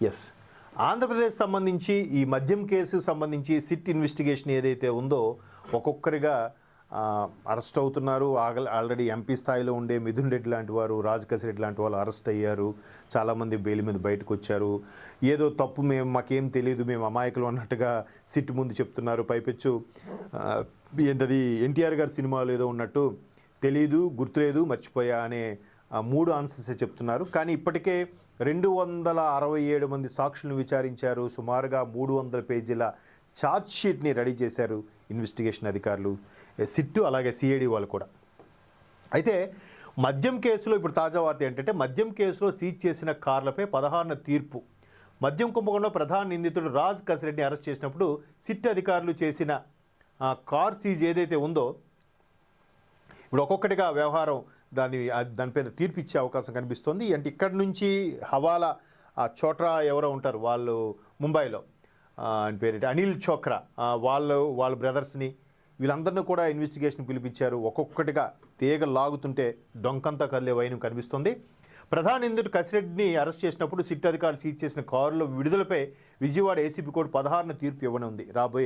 Yes. Andhra Pradesh సంబంధించి ఈ మద్యం కేసు సంబంధించి సిట్ ఇన్వెస్టిగేషన్ ఏదైతే ఉందో ఒక్కొక్కరిగా అరెస్ట్ అవుతున్నారు. ఆల్రెడీ ఎంపీ స్థాయిలో ఉండే మిథున్ రెడ్డి లాంటి వారు, రాజకేశ్ రెడ్డి లాంటి వాళ్ళు అరెస్ట్ అయ్యారు. చాలామంది బెయిల్ మీద బయటకు వచ్చారు. ఏదో తప్పు మాకేం తెలియదు, మేము అమాయకులు అన్నట్టుగా సిట్ ముందు చెప్తున్నారు. పైపెచ్చు ఏంటది ఎన్టీఆర్ గారి సినిమాలు ఏదో ఉన్నట్టు తెలీదు, గుర్తులేదు, మర్చిపోయా అనే 3 ఆన్సర్స్ చెప్తున్నారు. కానీ ఇప్పటికే 267 మంది సాక్షులను విచారించారు. సుమారుగా 300 పేజీల ఛార్జ్ షీట్ని రెడీ చేశారు ఇన్వెస్టిగేషన్ అధికారులు, సిట్టు అలాగే సిఐడి వాళ్ళు కూడా. అయితే మద్యం కేసులో ఇప్పుడు తాజా వార్త ఏంటంటే, మద్యం కేసులో సీజ్ చేసిన కార్లపై 16న తీర్పు. మద్యం కుంభకోణంలో ప్రధాన నిందితుడు రాజ్ కసిరెడ్డిని అరెస్ట్ చేసినప్పుడు సిట్ అధికారులు చేసిన కార్ సీజ్ ఏదైతే ఉందో ఇప్పుడు ఒక్కొక్కటిగా వ్యవహారం దానిపైన తీర్పు ఇచ్చే అవకాశం కనిపిస్తోంది. అంటే ఇక్కడి నుంచి హవాలా చోట్రా ఎవరో ఉంటారు వాళ్ళు ముంబైలో, అని పేరు అనిల్ చోక్రా, వాళ్ళ బ్రదర్స్ని వీళ్ళందరినీ కూడా ఇన్వెస్టిగేషన్ పిలిపించారు. ఒక్కొక్కటిగా తీగ లాగుతుంటే డొంకంతా కదిలే వైనం కనిపిస్తుంది. ప్రధాన నిందితుడు కసిరెడ్డిని అరెస్ట్ చేసినప్పుడు సిట్ అధికారులు సీజ్ చేసిన కారులో విడుదలపై విజయవాడ ఏసీబీ కోర్టు 16న తీర్పు ఇవ్వనుంది. రాబోయే